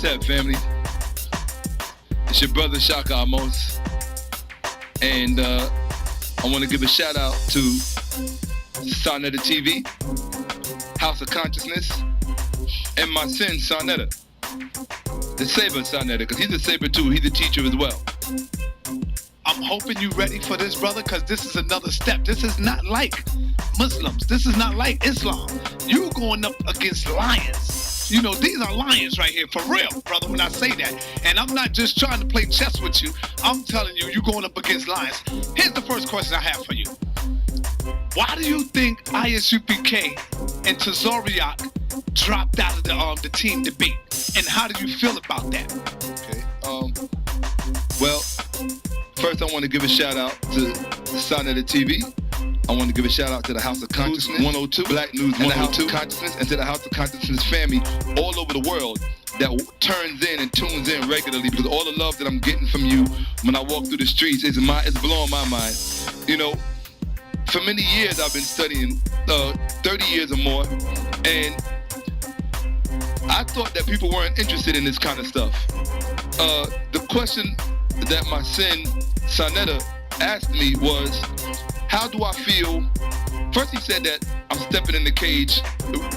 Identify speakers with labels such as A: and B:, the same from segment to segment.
A: Hotep family. It's your brother SHAKA AHMOSE. And I want to give a shout out to SANETER TV, House of Consciousness, and my son SANETER, the Saber SANETER, because he's a Saber too, he's a teacher as well.
B: I'm hoping you ready for this, brother, because this is another step. This is not like Muslims. This is not like Islam. You going up against lions. You know, these are lions right here, for real, brother, when I say that. And I'm not just trying to play chess with you. I'm telling you, you're going up against lions. Here's the first question I have for you. Why do you think ISUPK and Tazoriak dropped out of the team debate? And how do you feel about that?
A: Okay, well, first I want to give a shout out to SANETER TV. I want to give a shout out to the House of Consciousness 102, Black News 102, and the House of Consciousness, and to the House of Consciousness family all over the world that turns in and tunes in regularly, because all the love that I'm getting from you when I walk through the streets it's blowing my mind. You know, for many years I've been studying, 30 years or more, and I thought that people weren't interested in this kind of stuff. The question that my son SANETER asked me was, how do I feel? First he said that I'm stepping in the cage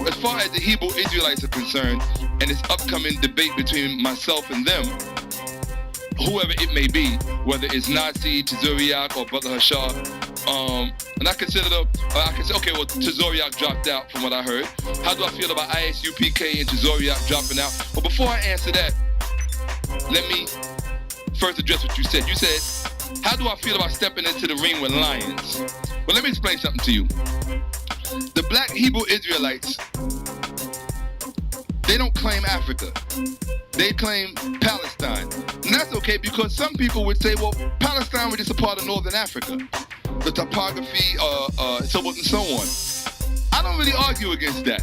A: as far as the Hebrew Israelites are concerned, and this upcoming debate between myself and them, whoever it may be, whether it's Nazi, Tazoriak, or Brother Hashar. And I say, okay, well, Tazoriak dropped out from what I heard. How do I feel about ISUPK and Tazoriak dropping out? But before I answer that, let me first address what you said. You said, how do I feel about stepping into the ring with lions? Well, let me explain something to you. The black Hebrew Israelites, they don't claim Africa. They claim Palestine. And that's okay, because some people would say, well, Palestine was just a part of Northern Africa. The topography, so forth and so on. I don't really argue against that.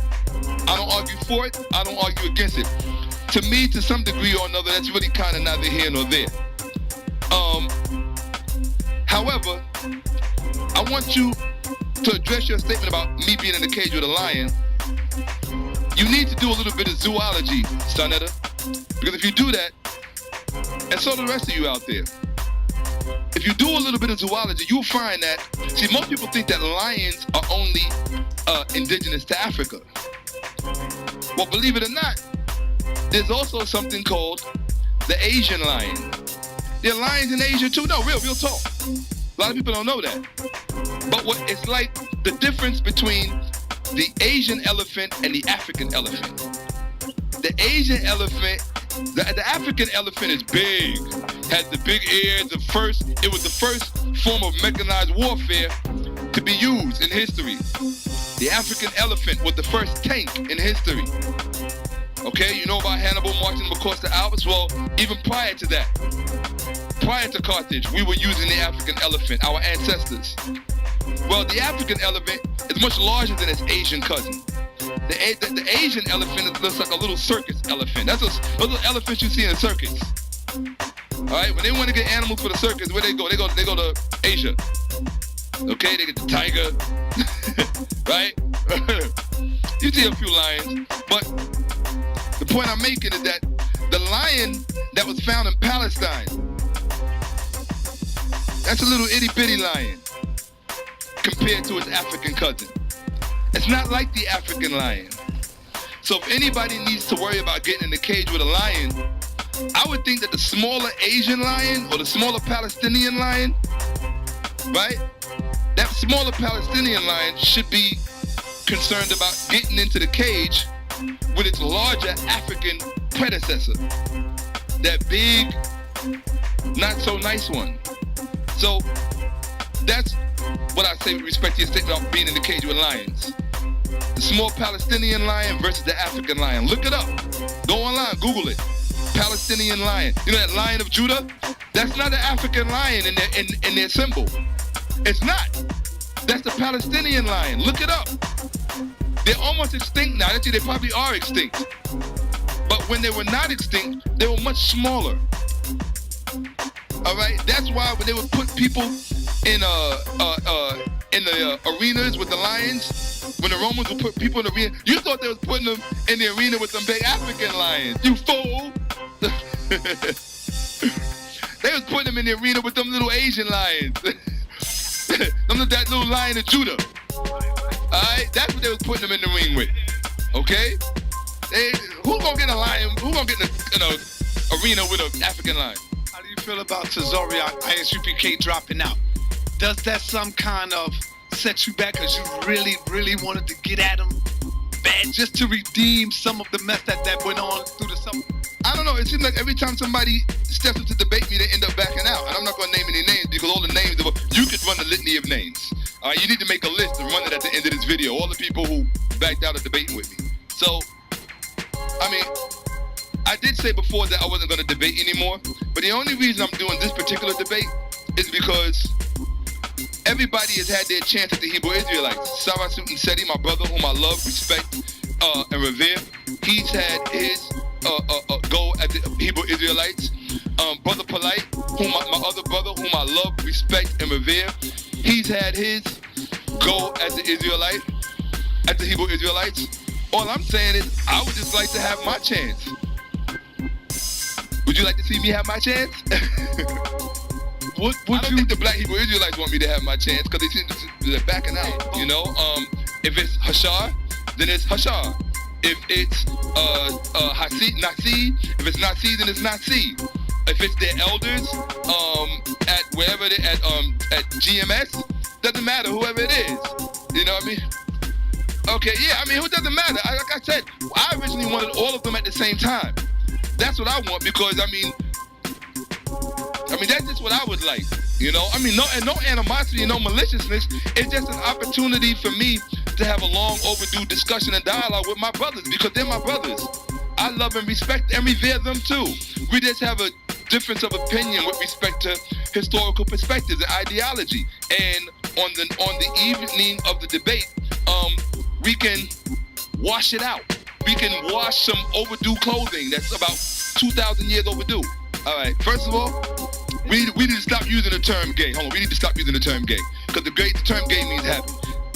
A: I don't argue for it. I don't argue against it. To me, to some degree or another, that's really kind of neither here nor there. However, I want you to address your statement about me being in the cage with a lion. You need to do a little bit of zoology, SANETER, because if you do that, and so do the rest of you out there, if you do a little bit of zoology, you'll find that, see, most people think that lions are only indigenous to Africa. Well, believe it or not, there's also something called the Asian lion. There are lions in Asia too. No, real talk. A lot of people don't know that. But it's like the difference between the Asian elephant and the African elephant. The Asian elephant, the African elephant is big, has the big ears. It was the first form of mechanized warfare to be used in history. The African elephant was the first tank in history. Okay, you know about Hannibal marching across the Alps? Well, even prior to that, prior to Carthage, we were using the African elephant, our ancestors. Well, the African elephant is much larger than its Asian cousin. The Asian elephant looks like a little circus elephant. That's those little elephants you see in a circus. All right, when they want to get animals for the circus, where they go? They go to Asia. Okay, they get the tiger, right? You see a few lions, but the point I'm making is that the lion that was found in Palestine, that's a little itty-bitty lion compared to its African cousin. It's not like the African lion. So if anybody needs to worry about getting in the cage with a lion, I would think that the smaller Asian lion or the smaller Palestinian lion, right? That smaller Palestinian lion should be concerned about getting into the cage with its larger African predecessor. That big, not so nice one. So that's what I say with respect to your statement about being in the cage with lions. The small Palestinian lion versus the African lion. Look it up. Go online, Google it. Palestinian lion. You know that Lion of Judah? That's not the African lion in their symbol. It's not. That's the Palestinian lion. Look it up. They're almost extinct now. Actually, they probably are extinct. But when they were not extinct, they were much smaller. All right? That's why when they would put people in the arenas with the lions, when the Romans would put people in the arena, you thought they was putting them in the arena with them big African lions. You fool! They was putting him in the arena with them little Asian lions. That little lion of Judah. Alright? That's what they was putting him in the ring with. Okay? Who gonna get a lion? Who gonna get in a arena with an African lion?
B: How do you feel about Tazariak ISUPK dropping out? Does that some kind of set you back because you really, really wanted to get at him bad just to redeem some of the mess that went on through the summer?
A: I don't know. It seems like every time somebody steps up to debate me, they end up backing out. And I'm not going to name any names because all the names, you could run a litany of names. You need to make a list and run it at the end of this video. All the people who backed out of debating with me. So, I mean, I did say before that I wasn't going to debate anymore. But the only reason I'm doing this particular debate is because everybody has had their chance at the Hebrew Israelites. Sarah Sutin Seti, my brother, whom I love, respect, and revere, he's had his go at the Hebrew Israelites. Brother Polite, my other brother, whom I love, respect, and revere, he's had his go at the Israelite, at the Hebrew Israelites. All I'm saying is, I would just like to have my chance. Would you like to see me have my chance? I don't think the black Hebrew Israelites want me to have my chance because they seem to they're backing out, you know? If it's Hashar, then it's Hashar. If it's Nasi, if it's Nasi, then it's Nasi. If it's their elders, at wherever they at GMS, doesn't matter, whoever it is. You know what I mean? Okay, yeah, I mean, who doesn't matter? Like I said, I originally wanted all of them at the same time. That's what I want because, I mean, that's just what I would like, you know? I mean, no animosity and no maliciousness. It's just an opportunity for me to have a long overdue discussion and dialogue with my brothers because they're my brothers. I love and respect and revere them too. We just have a difference of opinion with respect to historical perspectives and ideology. And on the evening of the debate, we can wash it out. We can wash some overdue clothing that's about 2,000 years overdue. All right, first of all, we need to stop using the term gay. Hold on, we need to stop using the term gay. Because the term gay means happy.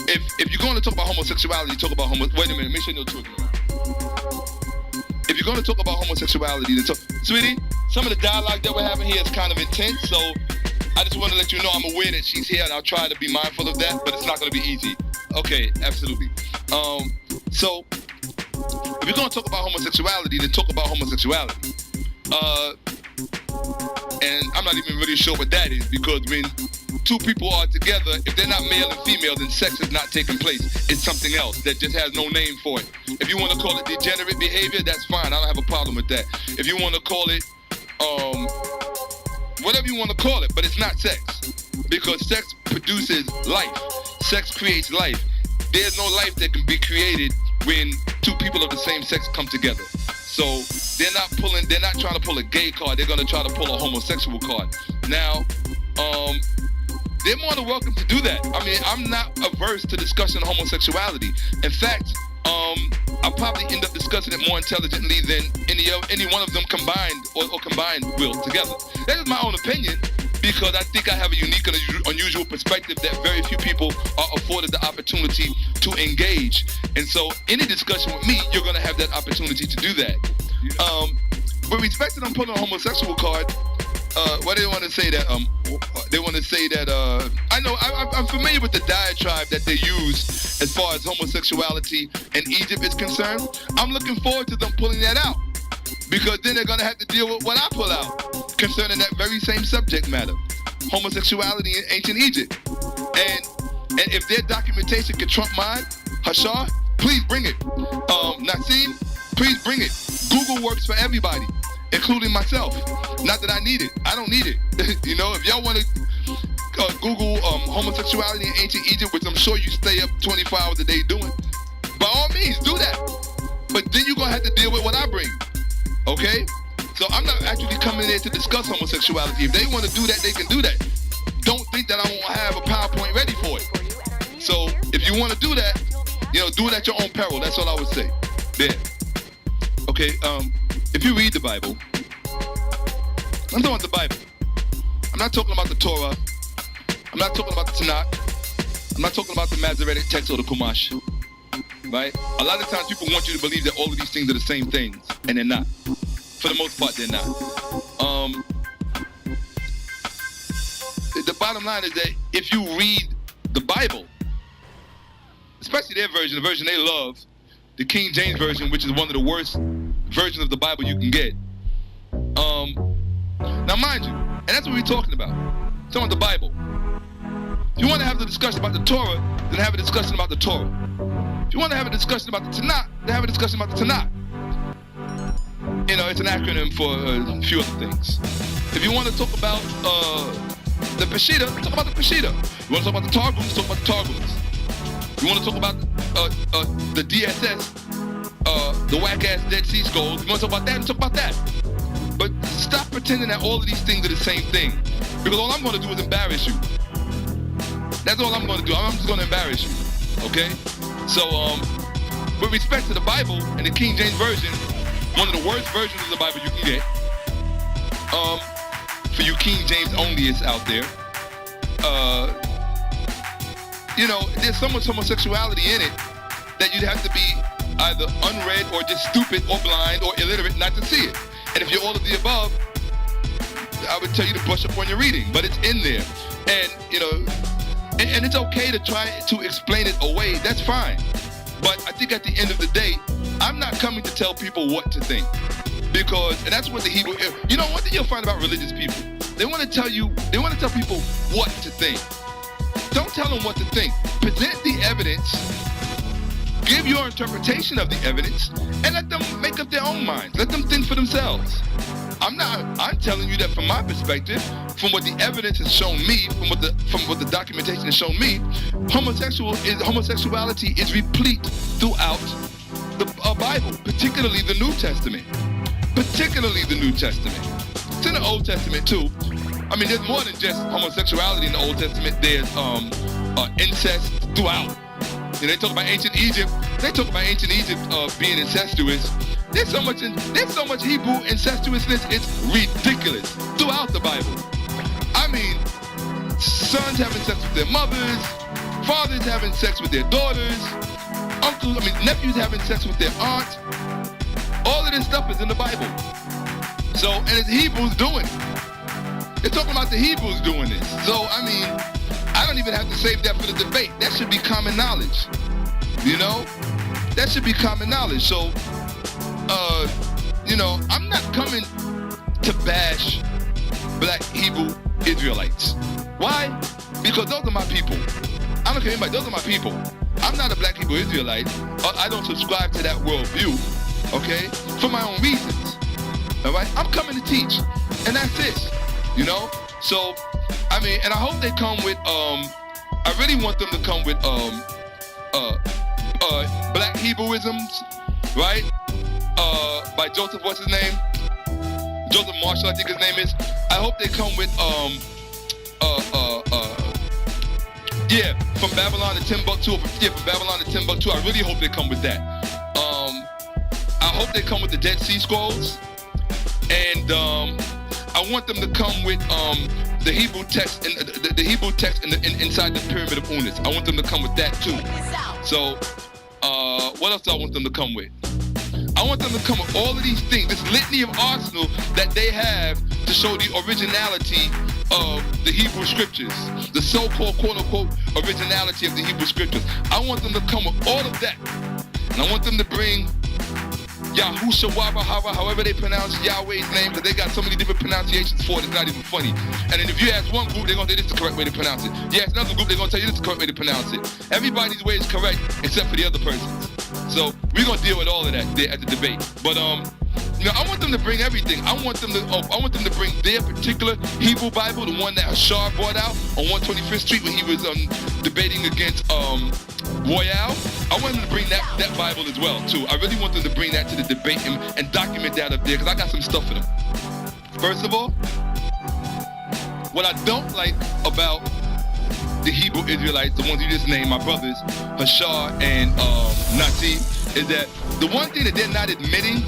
A: If you're going to talk about homosexuality, talk about wait a minute, make sure you're children around. If you're going to talk about homosexuality, then sweetie, some of the dialogue that we're having here is kind of intense, so I just want to let you know I'm aware that she's here and I'll try to be mindful of that, but it's not going to be easy. Okay, absolutely. So, if you're going to talk about homosexuality, then talk about homosexuality. And I'm not even really sure what that is because when two people are together, if they're not male and female, then sex is not taking place. It's something else that just has no name for it. If you want to call it degenerate behavior, that's fine. I don't have a problem with that. If you want to call it, whatever you want to call it, but it's not sex. Because sex produces life. Sex creates life. There's no life that can be created when two people of the same sex come together. So they're not trying to pull a gay card. They're going to try to pull a homosexual card. Now, they're more than welcome to do that. I mean, I'm not averse to discussing homosexuality. In fact, I'll probably end up discussing it more intelligently than any one of them combined or combined will together. That is my own opinion because I think I have a unique and unusual perspective that very few people are afforded the opportunity to engage. And so any discussion with me, you're going to have that opportunity to do that. With respect to them putting a homosexual card, what do they want to say that? They want to say that, I know, I'm familiar with the diatribe that they use as far as homosexuality in Egypt is concerned. I'm looking forward to them pulling that out because then they're going to have to deal with what I pull out concerning that very same subject matter, homosexuality in ancient Egypt. And if their documentation can trump mine, Hashar, please bring it. Nassim, please bring it. Google works for everybody, including myself. Not that I need it. I don't need it. You know, if y'all want to Google homosexuality in ancient Egypt, which I'm sure you stay up 24 hours a day doing, by all means, do that. But then you're going to have to deal with what I bring. Okay? So I'm not actually coming there to discuss homosexuality. If they want to do that, they can do that. Don't think that I won't have a PowerPoint ready for it. So if you want to do that, you know, do it at your own peril. That's all I would say. There. Okay, if you read the Bible, I'm talking about the Bible. I'm not talking about the Torah. I'm not talking about the Tanakh. I'm not talking about the Masoretic text or the Chumash. Right? A lot of times people want you to believe that all of these things are the same things, and they're not. For the most part, they're not. The bottom line is that if you read the Bible, especially their version, the version they love, the King James Version, which is one of the worst versions of the Bible you can get. Now, mind you, and that's what we're talking about. We're talking about the Bible. If you want to have the discussion about the Torah, then have a discussion about the Torah. If you want to have a discussion about the Tanakh, then have a discussion about the Tanakh. You know, it's an acronym for a few other things. If you want to talk about the Peshitta, talk about the Peshitta. You want to talk about the Targums, talk about the Targums. You want to talk about the DSS, the whack-ass Dead Sea Scrolls, you want to talk about that, and talk about that. But stop pretending that all of these things are the same thing. Because all I'm going to do is embarrass you. That's all I'm going to do. I'm just going to embarrass you. Okay? So, with respect to the Bible and the King James Version, one of the worst versions of the Bible you can get, for you King James onlyists out there, you know, there's so much homosexuality in it that you'd have to be either unread or just stupid or blind or illiterate not to see it. And if you're all of the above, I would tell you to brush up on your reading, but it's in there. And, you know, and it's okay to try to explain it away, that's fine. But I think at the end of the day, I'm not coming to tell people what to think. Because, and that's what the Hebrew, you know, one thing you'll find about religious people, they want to tell people what to think. Don't tell them what to think. Present the evidence, give your interpretation of the evidence, and let them make up their own minds. Let them think for themselves. I'm telling you that from my perspective, from what the evidence has shown me, from what the documentation has shown me, homosexuality is replete throughout the Bible, particularly the New Testament. Particularly the New Testament. It's in the Old Testament too. I mean, there's more than just homosexuality in the Old Testament. There's incest throughout. You know, they talk about ancient Egypt. They talk about ancient Egypt being incestuous. There's so much Hebrew incestuousness. It's ridiculous throughout the Bible. I mean, sons having sex with their mothers, fathers having sex with their daughters, nephews having sex with their aunts. All of this stuff is in the Bible. So, and it's Hebrews doing it. They're talking about the Hebrews doing this. So, I mean, I don't even have to save that for the debate. That should be common knowledge. You know? That should be common knowledge. So, you know, I'm not coming to bash black Hebrew Israelites. Why? Because those are my people. I don't care anybody, those are my people. I'm not a black Hebrew Israelite. I don't subscribe to that worldview, okay? For my own reasons, all right? I'm coming to teach, and that's it, you know? So, I mean, and I hope they come with, I really want them to come with, black Hebrewisms, right? By Joseph, what's his name? Joseph Marshall, I think his name is. I hope they come with, from Babylon to Timbuktu. From Babylon to Timbuktu. I really hope they come with that. I hope they come with the Dead Sea Scrolls. And I want them to come with the Hebrew text and the Hebrew text inside the Pyramid of Unis. I want them to come with that too. So, what else do I want them to come with? I want them to come with all of these things, this litany of arsenal that they have to show the originality of the Hebrew scriptures, the so-called quote-unquote originality of the Hebrew scriptures. I want them to come with all of that. And I want them to bring Yahusha Wabahara, however they pronounce Yahweh's name, because they got so many different pronunciations for it, it's not even funny. And then if you ask one group, they're going to say this is the correct way to pronounce it. You ask another group, they're going to tell you this is the correct way to pronounce it. Everybody's way is correct, except for the other person's. So we're going to deal with all of that there at the debate. But you know, I want them to bring everything. I want them to bring their particular Hebrew Bible, the one that Hashar brought out on 125th Street when he was debating against Royale. I want them to bring that Bible as well too. I really want them to bring that to the debate and document that up there, because I got some stuff for them. First of all, what I don't like about the Hebrew Israelites, the ones you just named, my brothers, Hashar and Nati, is that the one thing that they're not admitting